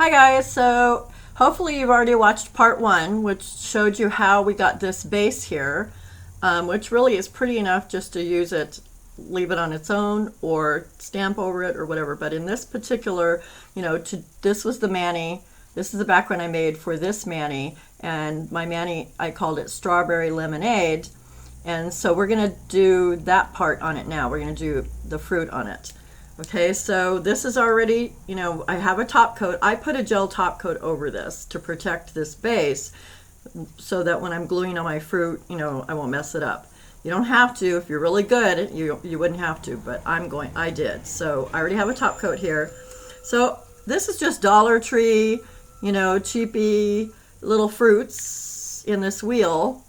Hi guys, so hopefully you've already watched part one, which showed you how we got this base here, which really is pretty enough just to use it, leave it on its own or stamp over it or whatever. But in this particular, this was the mani. This is the background I made for this mani, and my mani, I called it Strawberry Lemonade. And so we're gonna do that part on it now. We're gonna do the fruit on it. Okay, so this is already, I have a top coat. I put a gel top coat over this to protect this base so that when I'm gluing on my fruit, I won't mess it up. You don't have to. If you're really good, you wouldn't have to, but I did. So I already have a top coat here. So this is just Dollar Tree, cheapy little fruits in this wheel.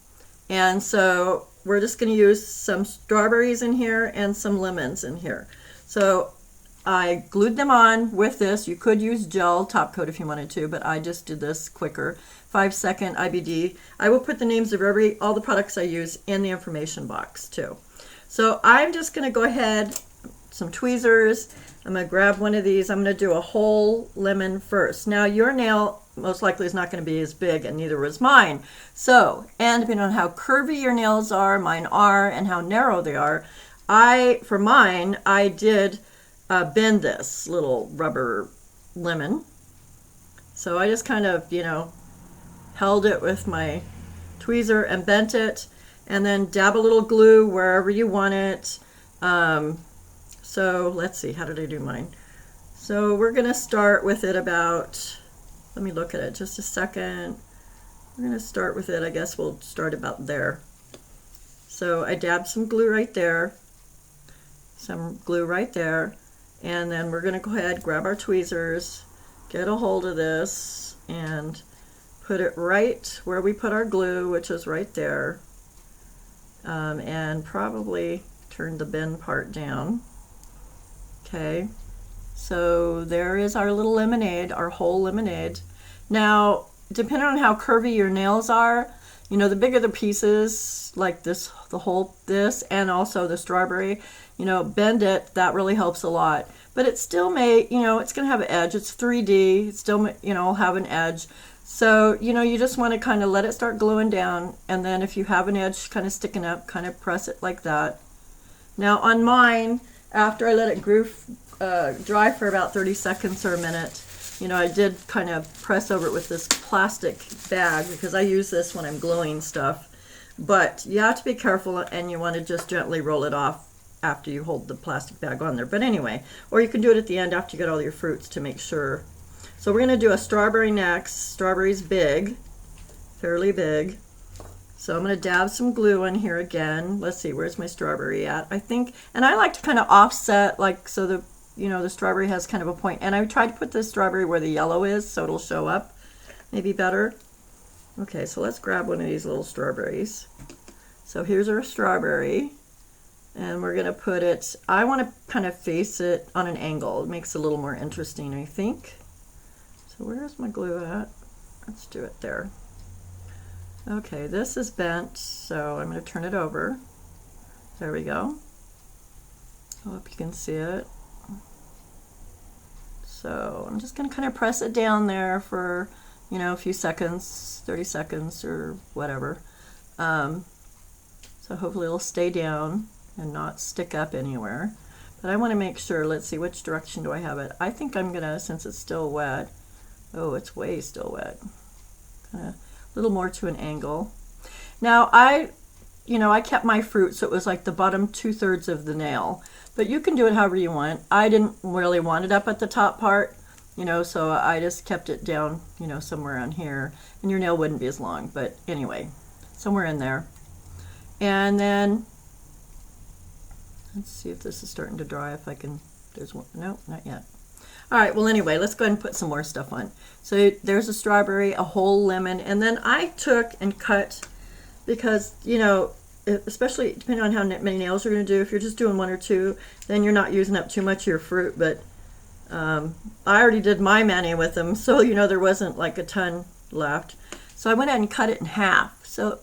And so we're just going to use some strawberries in here and some lemons in here. So I glued them on with this. You could use gel top coat if you wanted to, but I just did this quicker. 5-second IBD. I will put the names of all the products I use in the information box too. So I'm just going to go ahead, some tweezers. I'm going to grab one of these. I'm going to do a whole lemon first. Now your nail most likely is not going to be as big, and neither was mine. So, and depending on how curvy your nails are, mine are, and how narrow they are, for mine, I did bend this little rubber lemon. So I just kind of, held it with my tweezer and bent it, and then dab a little glue wherever you want it. So let's see, how did I do mine? So we're going to start with it about, let me look at it just a second. We're going to start with it, I guess we'll start about there. So I dabbed some glue right there. Some glue right there, and then we're going to go ahead, grab our tweezers, get a hold of this, and put it right where we put our glue, which is right there, and probably turn the bend part down. Okay, so there is our little lemonade, our whole lemonade. Now, depending on how curvy your nails are, the bigger the pieces, like this, this, and also the strawberry, bend it. That really helps a lot. But it still may, it's going to have an edge. It's 3D. It still, have an edge. So, you just want to kind of let it start gluing down. And then if you have an edge kind of sticking up, kind of press it like that. Now on mine, after I let it dry for about 30 seconds or a minute, I did kind of press over it with this plastic bag because I use this when I'm gluing stuff. But you have to be careful, and you want to just gently roll it off after you hold the plastic bag on there. But anyway, or you can do it at the end after you get all your fruits to make sure. So we're going to do a strawberry next. Strawberry's big, fairly big. So I'm going to dab some glue in here again. Let's see, where's my strawberry at? I think, and I like to kind of offset, like, so the strawberry has kind of a point. And I tried to put the strawberry where the yellow is so it'll show up maybe better. Okay, so let's grab one of these little strawberries. So here's our strawberry, and we're going to put it, I want to kind of face it on an angle. It makes it a little more interesting, I think. So where's my glue at? Let's do it there. Okay, this is bent, so I'm going to turn it over. There we go. I hope you can see it. So I'm just going to kind of press it down there for, a few seconds, 30 seconds or whatever. So hopefully it'll stay down and not stick up anywhere. But I want to make sure, let's see, which direction do I have it? I think I'm going to, since it's still wet, oh, it's way still wet. Kind of a little more to an angle. Now I kept my fruit so it was like the bottom 2/3 of the nail. But you can do it however you want. I didn't really want it up at the top part, so I just kept it down, somewhere on here. And your nail wouldn't be as long, but anyway, somewhere in there. And then, let's see if this is starting to dry, if I can, there's one, no, not yet. All right, well anyway, let's go ahead and put some more stuff on. So there's a strawberry, a whole lemon, and then I took and cut, because, especially depending on how many nails you're going to do, if you're just doing one or two, then you're not using up too much of your fruit. But I already did my mani with them, so there wasn't like a ton left. So I went ahead and cut it in half. So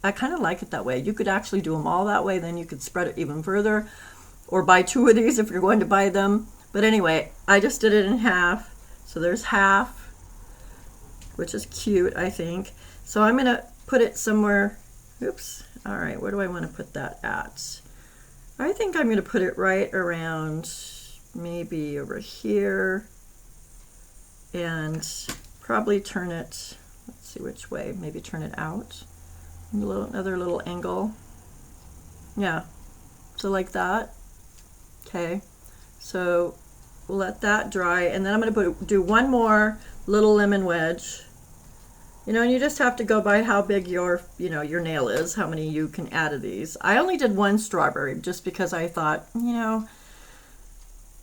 I kind of like it that way. You could actually do them all that way, then you could spread it even further, or buy two of these if you're going to buy them. But anyway, I just did it in half. So there's half, which is cute, I think. So I'm going to put it somewhere. Oops. All right, where do I want to put that at? I think I'm going to put it right around maybe over here, and probably turn it, let's see which way, maybe turn it out. Another little angle. Yeah, so like that. Okay, so we'll let that dry, and then I'm going to do one more little lemon wedge. You know, and you just have to go by how big your, your nail is, how many you can add of these. I only did one strawberry just because I thought,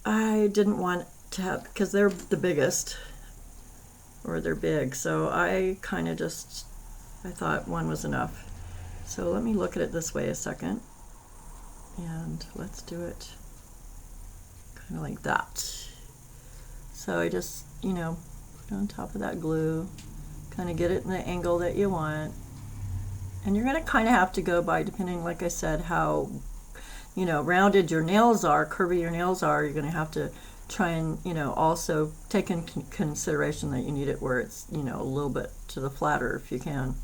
I didn't want to have, because they're the biggest, or they're big, so I kind of just, I thought one was enough. So let me look at it this way a second, and let's do it kind of like that. So I just, put it on top of that glue, kind of get it in the angle that you want. And you're going to kind of have to go by, depending, like I said, how, rounded your nails are, curvy your nails are. You're going to have to try and, also take in consideration that you need it where it's, a little bit to the flatter if you can.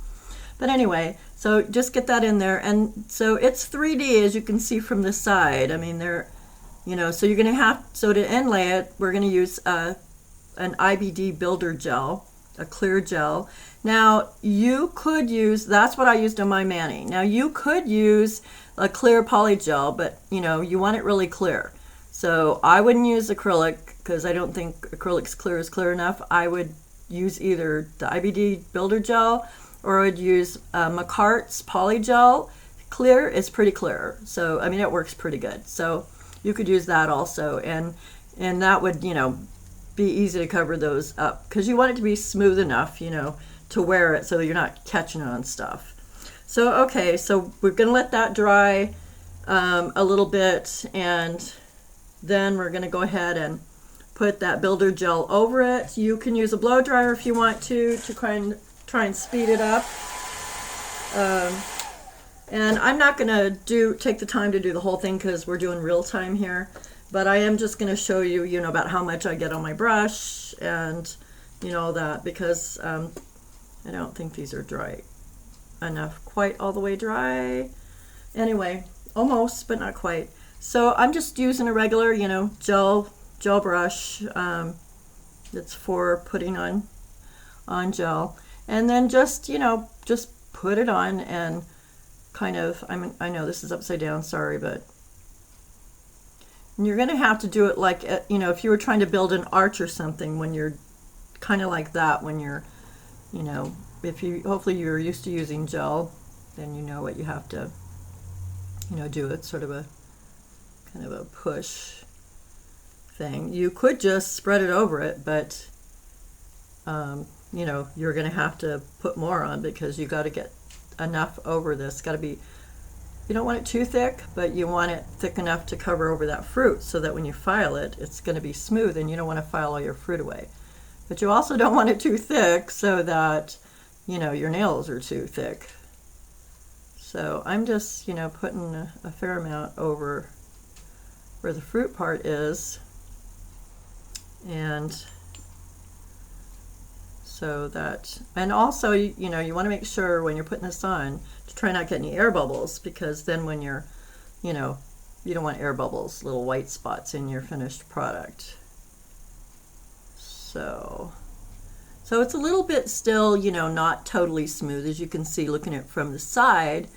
But anyway, so just get that in there. And so it's 3D, as you can see from the side. I mean, they're, so you're going to have, so to inlay it, we're going to use an IBD builder gel, a clear gel. Now, you could use, that's what I used on my mani. Now, you could use a clear polygel, but, you want it really clear. So I wouldn't use acrylic because I don't think acrylic's clear is clear enough. I would use either the IBD builder gel, or I would use McCart's polygel. Clear is pretty clear. So, I mean, it works pretty good. So you could use that also. And that would, be easy to cover those up because you want it to be smooth enough, to wear it so you're not catching on stuff. So, okay, so we're going to let that dry a little bit, and then we're going to go ahead and put that builder gel over it. You can use a blow dryer if you want to try and speed it up. And I'm not going to take the time to do the whole thing because we're doing real time here. But I am just going to show you, about how much I get on my brush and, all that, because I don't think these are dry enough, quite all the way dry. Anyway, almost, but not quite. So I'm just using a regular, gel brush. It's for putting on gel. And then just put it on and kind of, I know this is upside down, sorry, but you're going to have to do it like, if you were trying to build an arch or something, when you're kind of like that, when you're, hopefully you're used to using gel, then you know what you have to, do. It's sort of a kind of a push thing. You could just spread it over it, but, you're going to have to put more on because you got to get enough over this. Got to be, you don't want it too thick, but you want it thick enough to cover over that fruit so that when you file it, it's going to be smooth, and you don't want to file all your fruit away. But you also don't want it too thick so that, your nails are too thick. So I'm just, putting a fair amount over where the fruit part is. And so that, and also, you want to make sure when you're putting this on to try not to get any air bubbles, because then when you're, you don't want air bubbles, little white spots in your finished product. So it's a little bit still, not totally smooth, as you can see looking at it from the side,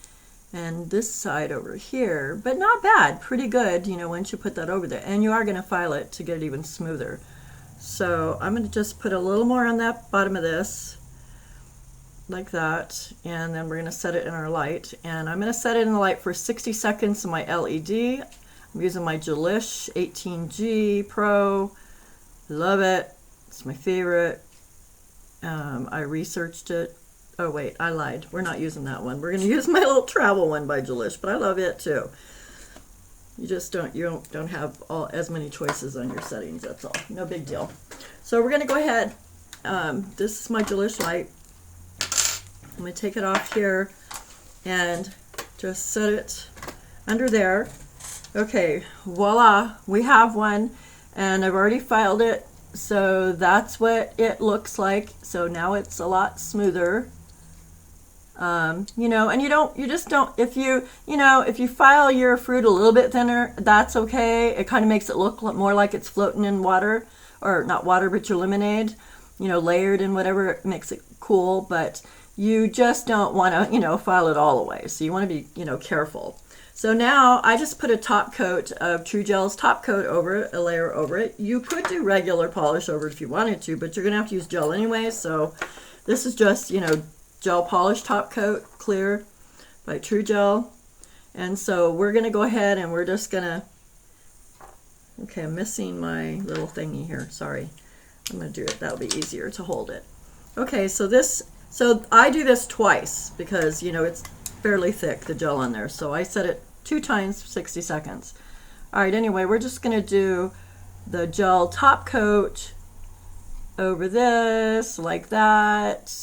and this side over here, but not bad, pretty good, once you put that over there. And you are going to file it to get it even smoother. So I'm going to just put a little more on that bottom of this, like that, and then we're going to set it in our light. And I'm going to set it in the light for 60 seconds in my LED. I'm using my Gelish 18G Pro. Love it. It's my favorite. I researched it. Oh wait, I lied. We're not using that one. We're going to use my little travel one by Gelish, but I love it too. You just don't have as many choices on your settings, that's all. No big deal. So we're going to go ahead. This is my Gelish light. I'm going to take it off here and just set it under there. Okay, voila, we have one, and I've already filed it so that's what it looks like. So now it's a lot smoother. You know, and you just don't, if you file your fruit a little bit thinner, that's okay. It kind of makes it look more like it's floating in water, or not water, but your lemonade, you know, layered in whatever. It makes it cool, but you just don't want to, you know, file it all away. So you want to be, you know, careful. So now I just put a top coat of True Gel's top coat over it, a layer over it. You could do regular polish over it if you wanted to, but you're going to have to use gel anyway. So this is just, you know, gel polish top coat, clear, by True Gel. And so we're going to go ahead and we're just going to, okay, I'm missing my little thingy here. Sorry. I'm going to do it. That'll be easier to hold it. Okay, so I do this twice because, you know, it's fairly thick, the gel on there. So I set it 2 times, 60 seconds. All right, anyway, we're just going to do the gel top coat over this, like that.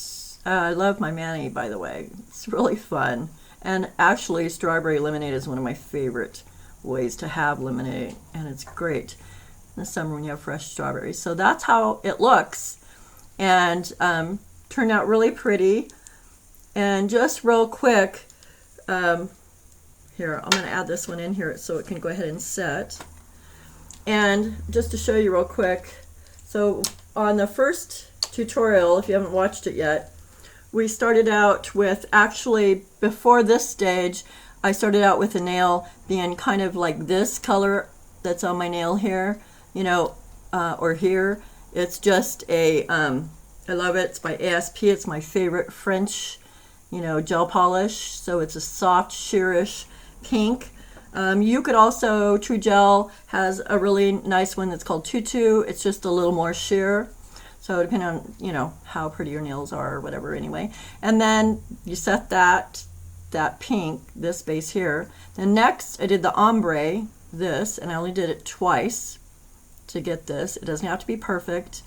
I love my mani, by the way. It's really fun. And actually, strawberry lemonade is one of my favorite ways to have lemonade, and it's great in the summer when you have fresh strawberries. So that's how it looks, and turned out really pretty. And just real quick, here, I'm going to add this one in here so it can go ahead and set. And just to show you real quick, so on the first tutorial, if you haven't watched it yet, we started out with, actually before this stage, I started out with a nail being kind of like this color that's on my nail here, you know, or here. It's just a, I love it. It's by ASP. It's my favorite French, you know, gel polish. So it's a soft, sheerish pink. You could also, True Gel has a really nice one that's called Tutu. It's just a little more sheer. So depending on, you know, how pretty your nails are or whatever anyway. And then you set that pink, this base here. Then next I did the ombre, this, and I only did it twice to get this. It doesn't have to be perfect.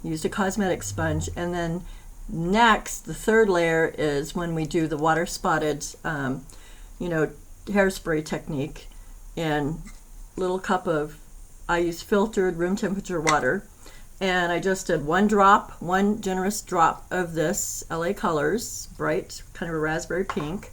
Used a cosmetic sponge. And then next, the third layer is when we do the water spotted, you know, hairspray technique in little cup of, I use filtered room temperature water. And I just did one generous drop of this LA Colors, bright, kind of a raspberry pink,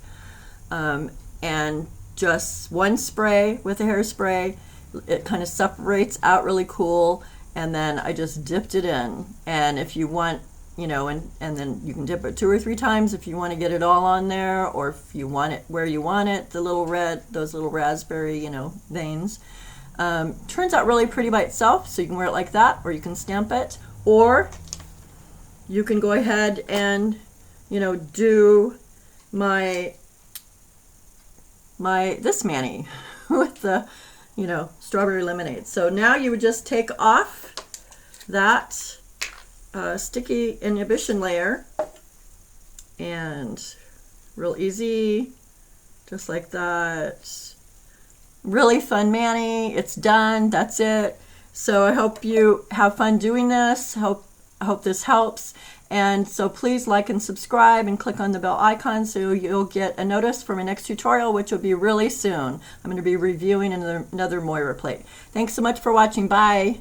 and just one spray with a hairspray. It kind of separates out really cool, and then I just dipped it in. And if you want, you know, and then you can dip it 2 or 3 times if you want to get it all on there, or if you want it where you want it, the little red, those little raspberry, you know, veins. Turns out really pretty by itself, so you can wear it like that, or you can stamp it, or you can go ahead and, you know, do this mani with the, you know, strawberry lemonade. So now you would just take off that sticky inhibition layer, and real easy, just like that. Really fun mani. It's done. That's it. So I hope you have fun doing this. I hope this helps. And so please like and subscribe and click on the bell icon so you'll get a notice for my next tutorial, which will be really soon. I'm going to be reviewing another Moira plate. Thanks so much for watching. Bye.